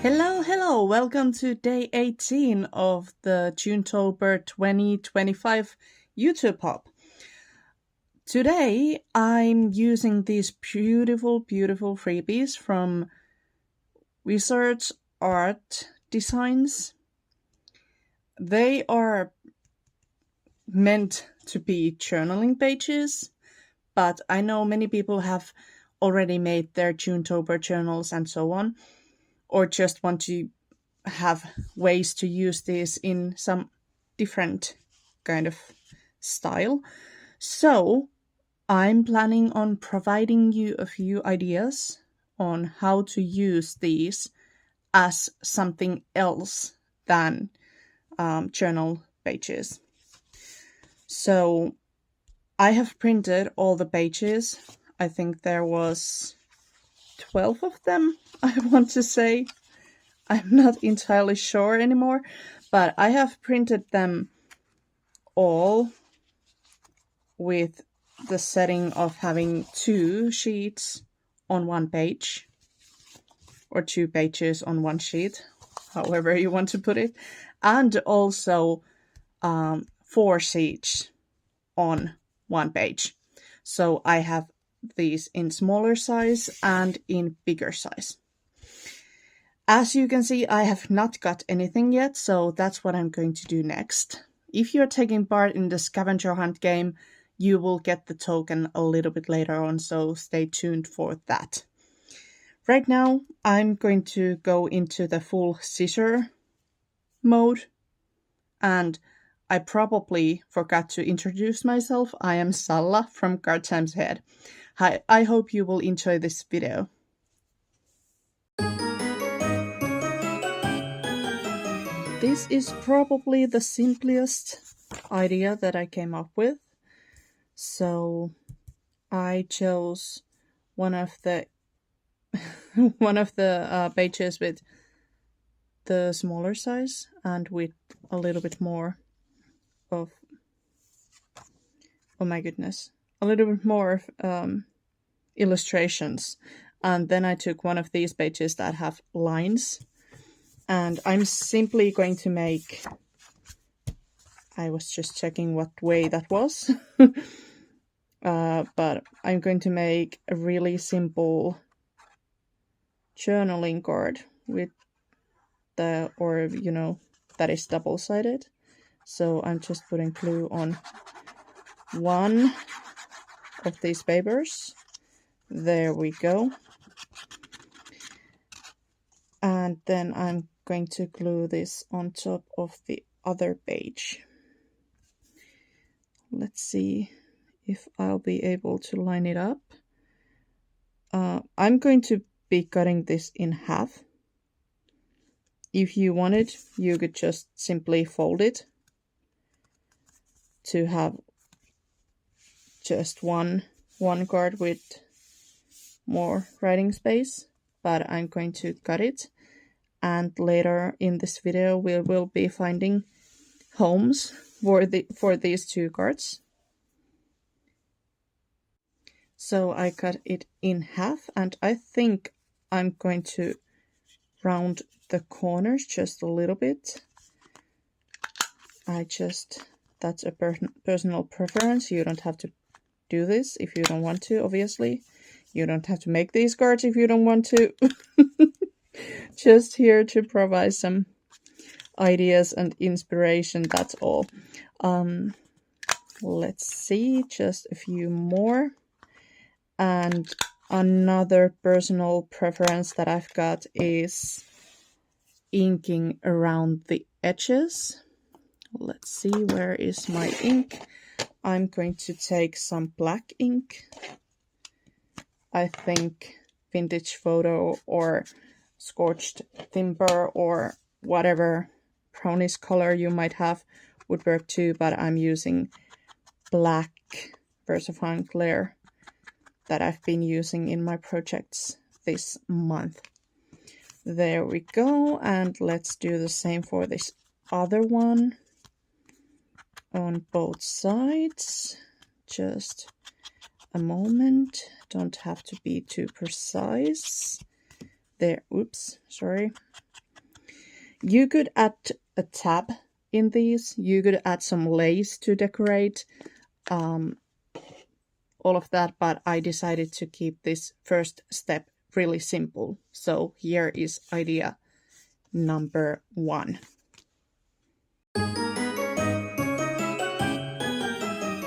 Hello, welcome to day 18 of the Junetober 2025 YouTube Hop. Today I'm using these beautiful freebies from WizardsArtDesigns. They are meant to be journaling pages, but I know many people have already made their Junetober journals and so on, or just want to have ways to use these in some different kind of style. So I'm planning on providing you a few ideas on how to use these as something else than journal pages. So I have printed all the pages. I think there was 12 of them, I want to say. I'm not entirely sure anymore, but I have printed them all with the setting of having 2 sheets on one page, or 2 pages on one sheet, however you want to put it, and also 4 sheets on one page. So I have these in smaller size and in bigger size. As you can see, I have not got anything yet, so that's what I'm going to do next. If you're taking part in the scavenger hunt game, you will get the token a little bit later on, so stay tuned for that. Right now, I'm going to go into the full scissor mode, and I probably forgot to introduce myself. I am Salla from Card Times Head. Hi, I hope you will enjoy this video. This is probably the simplest idea that I came up with. So I chose one of the pages with the smaller size and with a little bit more of, oh my goodness, a little bit more illustrations. And then I took one of these pages that have lines. And I'm simply going to make, I was just checking what way that was, but I'm going to make a really simple journaling card with that is double-sided. So I'm just putting glue on one of these papers. There we go. And then I'm going to glue this on top of the other page. Let's see if I'll be able to line it up. I'm going to be cutting this in half. If you wanted, you could just simply fold it to have just one card with more writing space, but I'm going to cut it. And later in this video, we will be finding homes for these 2 cards. So I cut it in half, and I think I'm going to round the corners just a little bit. That's a personal preference. You don't have to do this if you don't want to, obviously. You don't have to make these cards if you don't want to. Just here to provide some ideas and inspiration, that's all. Let's see, just a few more. And another personal preference that I've got is inking around the edges. Let's see, where is my ink? I'm going to take some black ink. I think vintage photo or scorched timber or whatever brownish color you might have would work too, but I'm using black VersaFine Clear that I've been using in my projects this month. There we go, and let's do the same for this other one on both sides. Just a moment, don't have to be too precise. There, oops, sorry. You could add a tab in these. You could add some lace to decorate all of that, but I decided to keep this first step really simple. So here is idea number 1.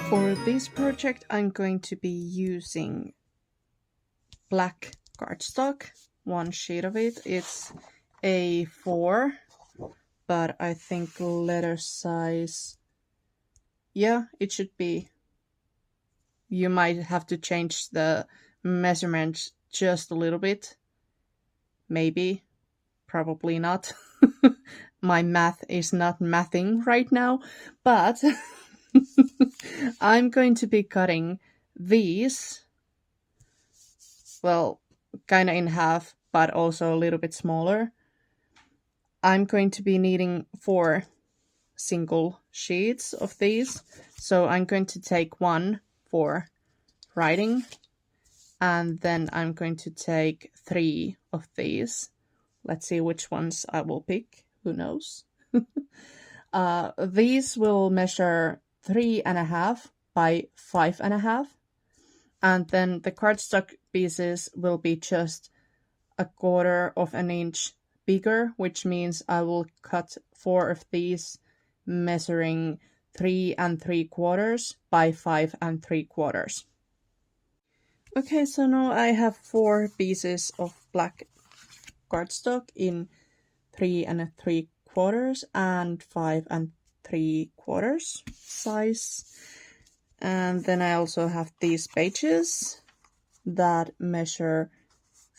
For this project, I'm going to be using black cardstock, 1 sheet of it. It's A4, but I think letter size, yeah, it should be. You might have to change the measurements just a little bit. Maybe, probably not. My math is not mathing right now, but I'm going to be cutting these, well, kind of in half, but also a little bit smaller. I'm going to be needing 4 single sheets of these. So I'm going to take 1 for writing, and then I'm going to take 3 of these. Let's see which ones I will pick. Who knows? These will measure 3.5 by 5.5. And then the cardstock pieces will be just 1/4 of an inch bigger, which means I will cut 4 of these measuring 3 3/4 by 5 3/4. Okay, so now I have 4 pieces of black cardstock in 3 3/4 and 5 3/4 size. And then I also have these pages that measure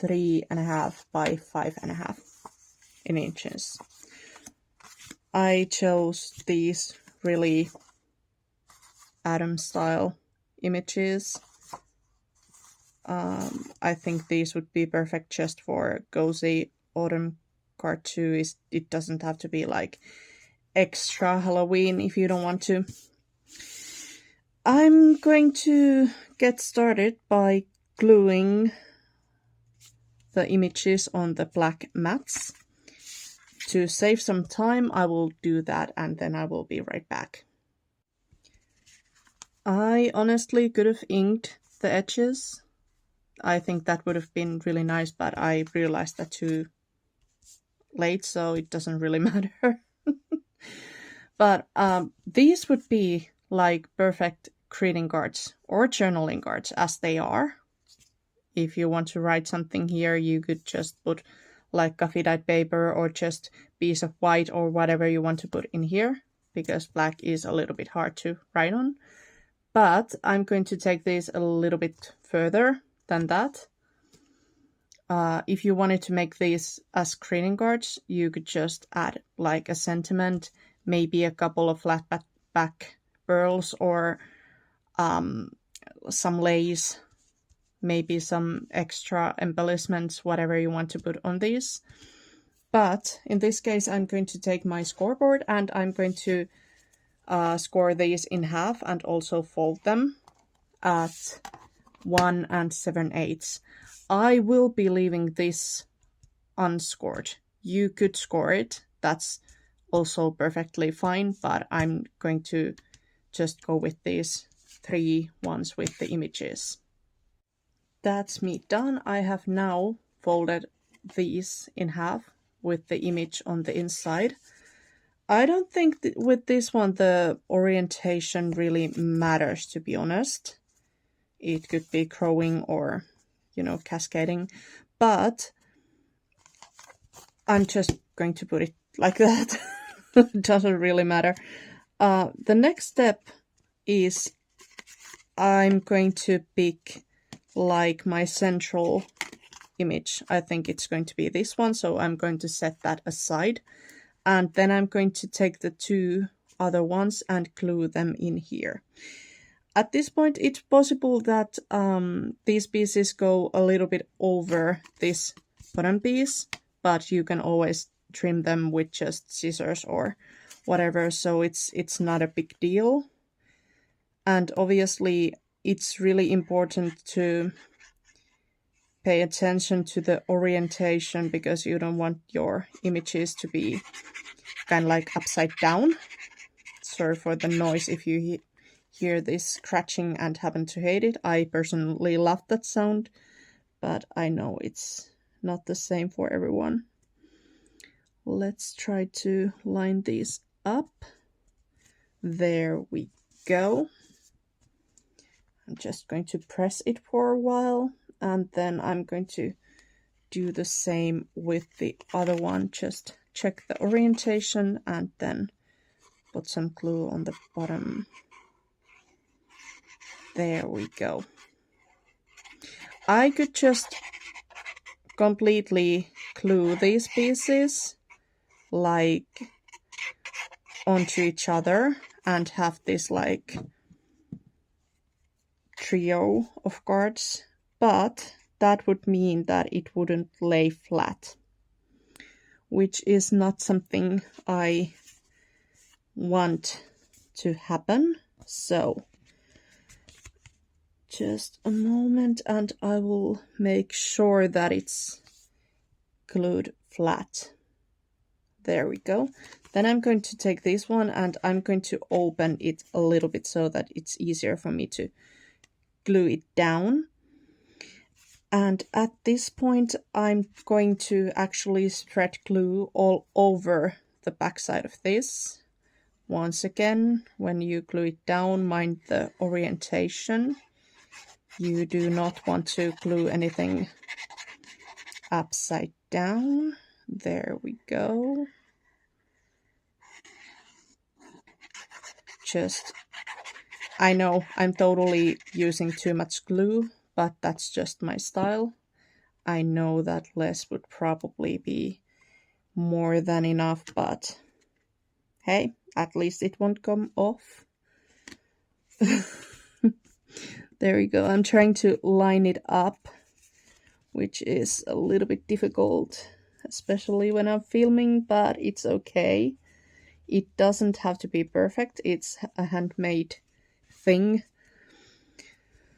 3.5 by 5.5 in inches. I chose these really Atom style images. I think these would be perfect just for cozy autumn cartoon. It doesn't have to be like extra Halloween if you don't want to. I'm going to get started by gluing the images on the black mats. To save some time, I will do that and then I will be right back. I honestly could have inked the edges. I think that would have been really nice, but I realized that too late, so it doesn't really matter. But these would be like perfect greeting cards or journaling cards as they are. If you want to write something here, you could just put like coffee dyed paper or just piece of white or whatever you want to put in here, because black is a little bit hard to write on. But I'm going to take this a little bit further than that. If you wanted to make these as greeting cards, you could just add like a sentiment, maybe a couple of flat back pearls or some lace, maybe some extra embellishments, whatever you want to put on these. But in this case, I'm going to take my scoreboard and I'm going to score these in half and also fold them at 1 7/8. I will be leaving this unscored. You could score it. That's also perfectly fine, but I'm going to just go with these 3 ones with the images. That's me done. I have now folded these in half with the image on the inside. I don't think with this one the orientation really matters, to be honest. It could be growing or, cascading, but I'm just going to put it like that. It doesn't really matter. The next step is I'm going to pick like my central image. I think it's going to be this one, so I'm going to set that aside. And then I'm going to take the 2 other ones and glue them in here. At this point, it's possible that these pieces go a little bit over this bottom piece, but you can always trim them with just scissors or whatever, so it's not a big deal. And obviously, it's really important to pay attention to the orientation because you don't want your images to be kind of like upside down. Sorry for the noise if you hear this scratching and happen to hate it. I personally love that sound, but I know it's not the same for everyone. Let's try to line these up. There we go. I'm just going to press it for a while, and then I'm going to do the same with the other one. Just check the orientation and then put some glue on the bottom. There we go. I could just completely glue these pieces like onto each other and have this like trio of cards, but that would mean that it wouldn't lay flat, which is not something I want to happen. So just a moment and I will make sure that it's glued flat. There we go. Then I'm going to take this one and I'm going to open it a little bit so that it's easier for me to glue it down. And at this point I'm going to actually spread glue all over the backside of this. Once again, when you glue it down, mind the orientation. You do not want to glue anything upside down. There we go. I know I'm totally using too much glue, but that's just my style. I know that less would probably be more than enough, but hey, at least it won't come off. There we go. I'm trying to line it up, which is a little bit difficult, especially when I'm filming, but it's okay. It doesn't have to be perfect. It's a handmade thing,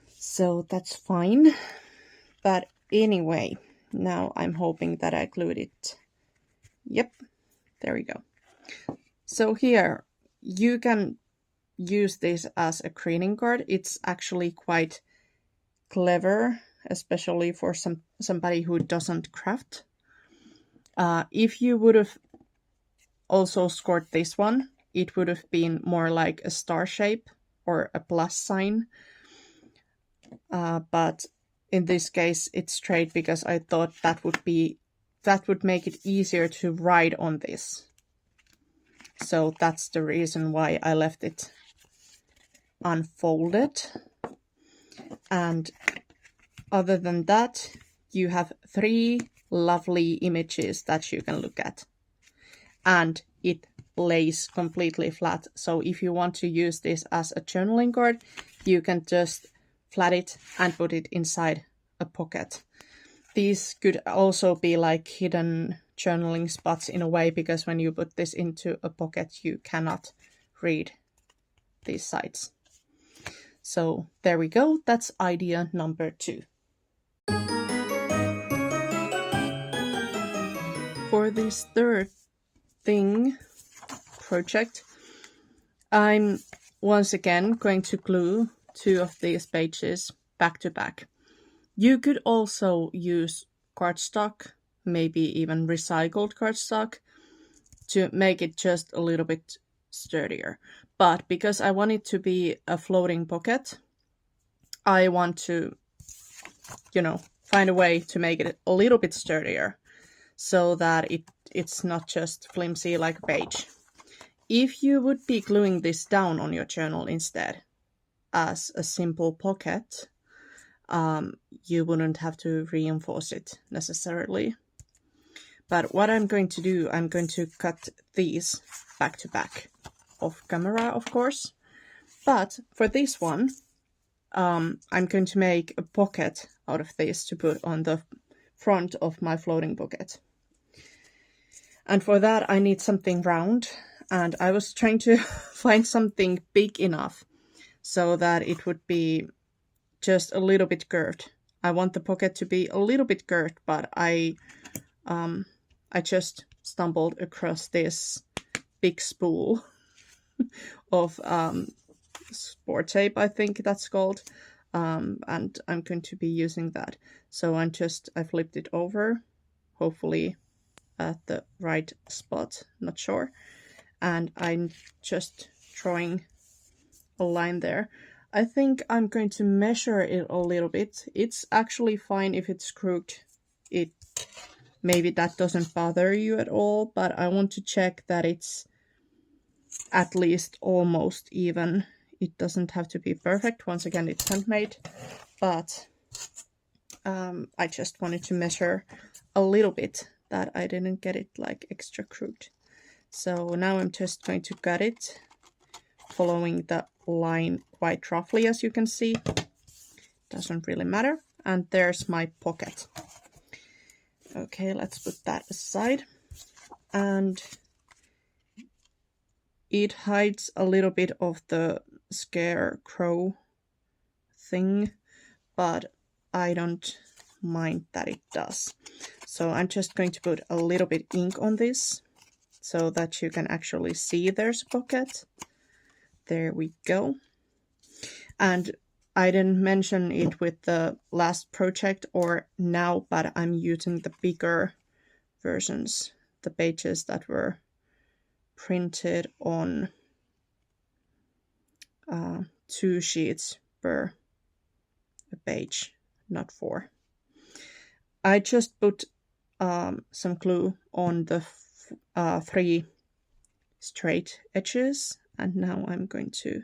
so that's fine. But anyway, now I'm hoping that I glued it. Yep, there we go. So here, you can use this as a greeting card. It's actually quite clever, especially for somebody who doesn't craft. If you would have also scored this one, it would have been more like a star shape or a plus sign. But in this case, it's straight because I thought that would make it easier to write on this. So that's the reason why I left it unfolded. And other than that, you have 3 lovely images that you can look at. And it lays completely flat. So if you want to use this as a journaling card, you can just flat it and put it inside a pocket. These could also be like hidden journaling spots in a way, because when you put this into a pocket, you cannot read these sides. So there we go. That's idea number 2. For this third project, I'm once again going to glue 2 of these pages back to back. You could also use cardstock, maybe even recycled cardstock, to make it just a little bit sturdier. But because I want it to be a floating pocket, I want to, find a way to make it a little bit sturdier so that it's not just flimsy like a page. If you would be gluing this down on your journal instead as a simple pocket, you wouldn't have to reinforce it necessarily. But what I'm going to do, I'm going to cut these back to back, off camera of course. But for this one, I'm going to make a pocket out of this to put on the front of my floating pocket. And for that I need something round, and I was trying to find something big enough so that it would be just a little bit curved. I want the pocket to be a little bit curved, but I just stumbled across this big spool of sport tape, I think that's called, and I'm going to be using that. So I flipped it over, hopefully at the right spot, not sure, and I'm just drawing a line there. I think I'm going to measure it a little bit. It's actually fine if it's crooked. Maybe that doesn't bother you at all, but I want to check that it's at least almost even. It doesn't have to be perfect. Once again, it's handmade, but I just wanted to measure a little bit that I didn't get it like extra crooked. So now I'm just going to cut it, following the line quite roughly, as you can see. Doesn't really matter. And there's my pocket. Okay, let's put that aside. And it hides a little bit of the scarecrow thing, but I don't mind that it does. So I'm just going to put a little bit ink on this so that you can actually see there's a pocket. There we go. And I didn't mention it with the last project or now, but I'm using the bigger versions, the pages that were printed on 2 sheets per page, not 4. I just put some glue on the 3 straight edges, and now I'm going to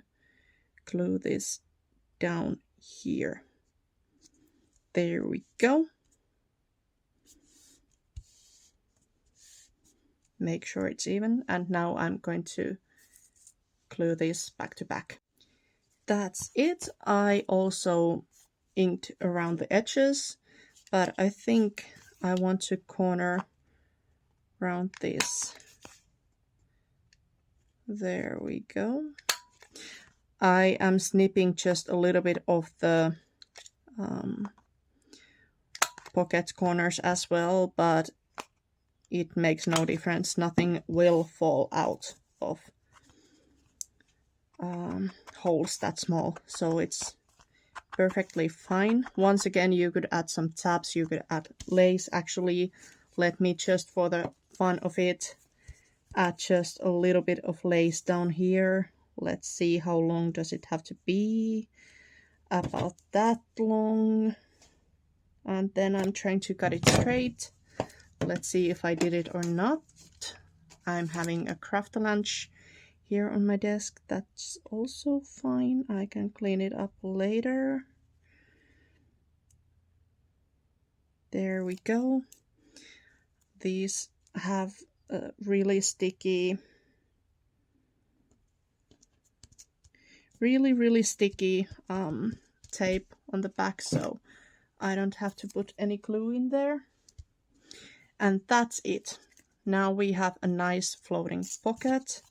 glue this down here. There we go. Make sure it's even, and now I'm going to glue this back to back. That's it. I also inked around the edges, but I think I want to corner around this. There we go. I am snipping just a little bit of the pocket corners as well, but it makes no difference. Nothing will fall out of holes that small, so it's perfectly fine. Once again, you could add some tabs, you could add lace. Actually, let me just, for the fun of it, add just a little bit of lace down here. Let's see, how long does it have to be? About that long. And then I'm trying to cut it straight. Let's see if I did it or not. I'm having a craft lunch here on my desk. That's also fine. I can clean it up later. There we go. These have a really sticky, really sticky tape on the back, so I don't have to put any glue in there. And that's it. Now we have a nice floating pocket,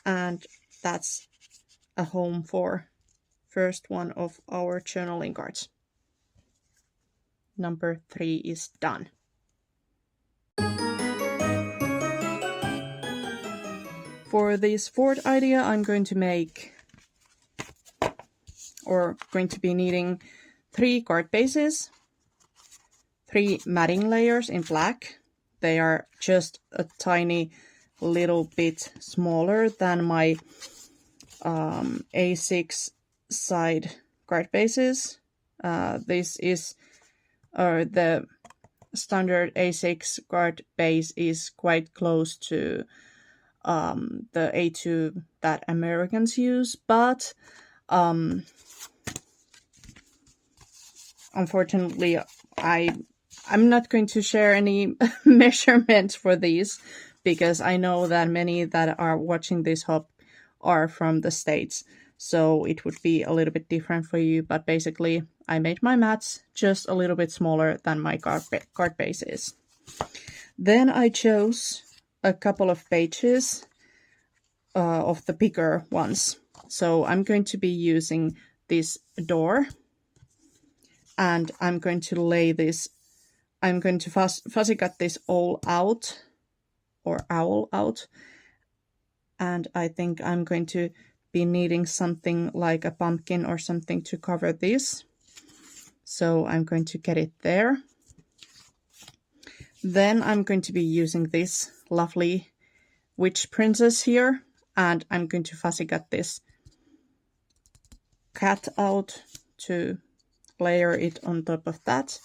and that's a home for first one of our journaling cards. Number 3 is done. For this fourth idea, I'm going to be needing 3 card bases, 3 matting layers in black. They are just a tiny little bit smaller than my A6 side card bases. This is the standard A6 card base is quite close to the A2 that Americans use, but unfortunately I'm not going to share any measurements for these, because I know that many that are watching this hub are from the States, so it would be a little bit different for you. But basically, I made my mats just a little bit smaller than my card bases. Then I chose a couple of pages of the bigger ones. So I'm going to be using this door and I'm going to lay this, I'm going to fussy cut this all out, or owl out, and I think I'm going to be needing something like a pumpkin or something to cover this. So I'm going to get it there. Then I'm going to be using this lovely witch princess here, and I'm going to fussy cut this cat out to layer it on top of that.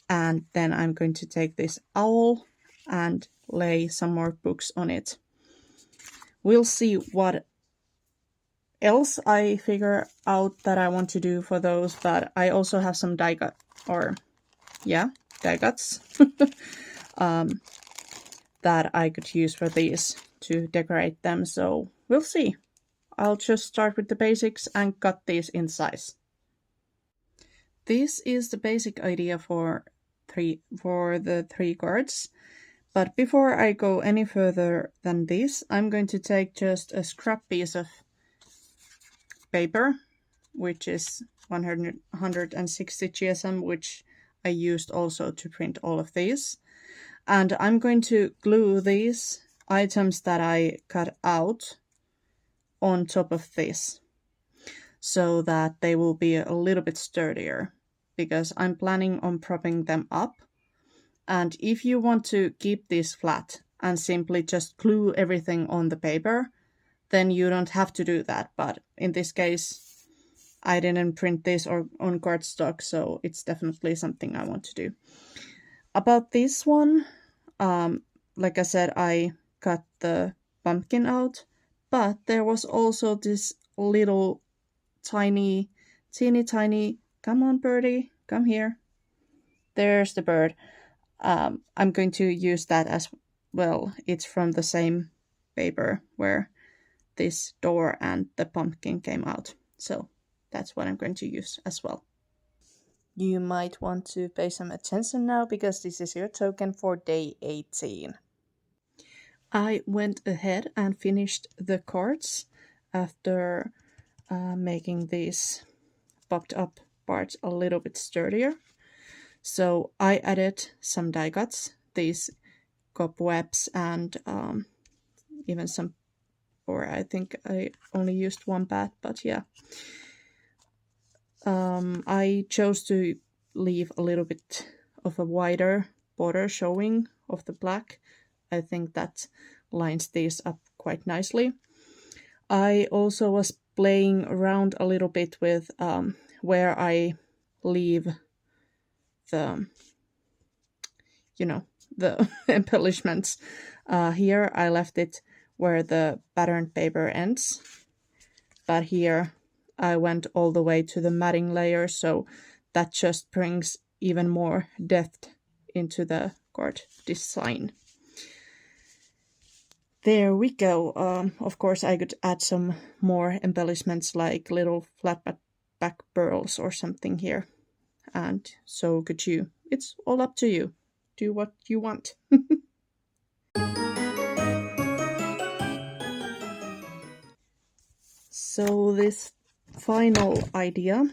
And then I'm going to take this owl and lay some more books on it. We'll see what else I figure out that I want to do for those, but I also have some die cuts that I could use for these to decorate them, so we'll see. I'll just start with the basics and cut these in size. This is the basic idea for the 3 cards. But before I go any further than this, I'm going to take just a scrap piece of paper, which is 160 GSM, which I used also to print all of these. And I'm going to glue these items that I cut out on top of this, so that they will be a little bit sturdier, because I'm planning on propping them up. And if you want to keep this flat and simply just glue everything on the paper, then you don't have to do that. But in this case, I didn't print this on cardstock, so it's definitely something I want to do. About this one, like I said, I cut the pumpkin out, but there was also this little teeny tiny, come on birdie, come here. There's the bird. I'm going to use that as well. It's from the same paper where this door and the pumpkin came out. So that's what I'm going to use as well. You might want to pay some attention now, because this is your token for day 18. I went ahead and finished the cards after making these popped up parts a little bit sturdier. So I added some die cuts, these cobwebs, and even some, or I think I only used one bat, but yeah. I chose to leave a little bit of a wider border showing of the black. I think that lines these up quite nicely. I also was playing around a little bit with where I leave the, the embellishments. Here I left it where the patterned paper ends, but here I went all the way to the matting layer, so that just brings even more depth into the card design. There we go. Of course, I could add some more embellishments, like little flat back pearls or something here. And so could you. It's all up to you. Do what you want. So this final idea,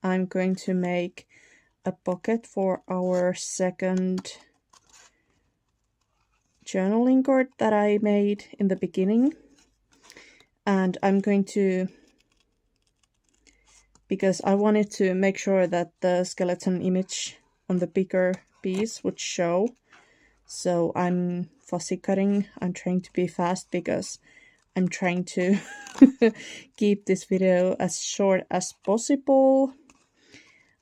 I'm going to make a pocket for our second journaling card that I made in the beginning. And I'm going to, because I wanted to make sure that the skeleton image on the bigger piece would show. So I'm fussy cutting. I'm trying to be fast because I'm trying to keep this video as short as possible.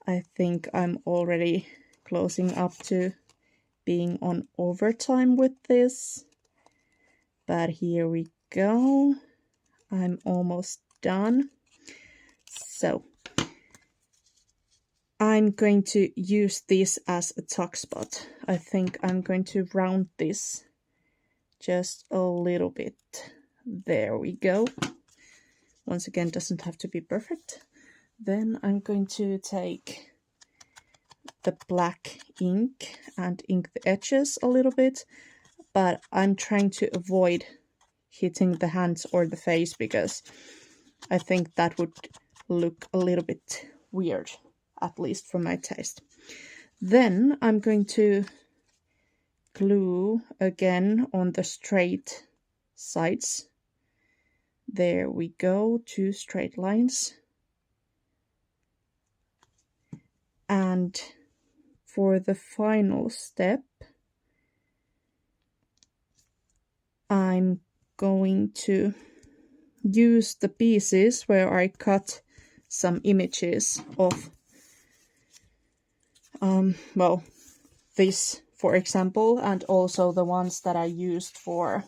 I think I'm already closing up to being on overtime with this. But here we go. I'm almost done. So I'm going to use this as a tuck spot. I think I'm going to round this just a little bit. There we go. Once again, doesn't have to be perfect. Then I'm going to take the black ink and ink the edges a little bit, but I'm trying to avoid hitting the hands or the face because I think that would look a little bit weird at least for my taste. Then I'm going to glue again on the straight sides. There we go, 2 straight lines. And for the final step, I'm going to use the pieces where I cut some images of, well, this, for example, and also the ones that I used for,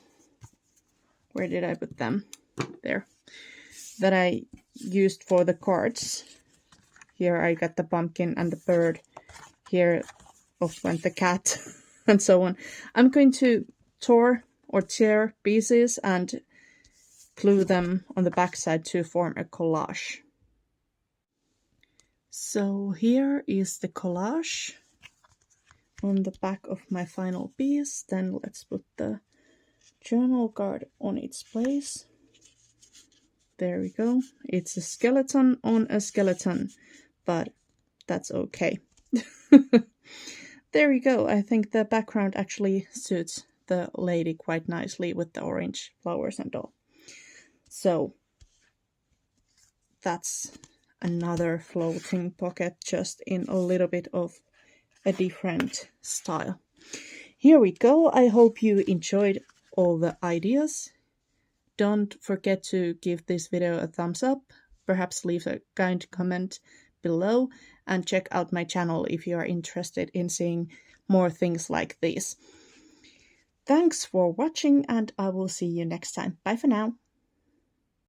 where did I put them? There. That I used for the cards. Here I got the pumpkin and the bird. Here off went the cat and so on. I'm going to tear pieces and glue them on the backside to form a collage. So here is the collage on the back of my final piece. Then let's put the journal card on its place. There we go. It's a skeleton on a skeleton, but that's okay. There we go. I think the background actually suits the lady quite nicely with the orange flowers and all. So that's another floating pocket, just in a little bit of a different style. Here we go. I hope you enjoyed all the ideas. Don't forget to give this video a thumbs up, perhaps leave a kind comment below, and check out my channel if you are interested in seeing more things like this. Thanks for watching, and I will see you next time. Bye for now.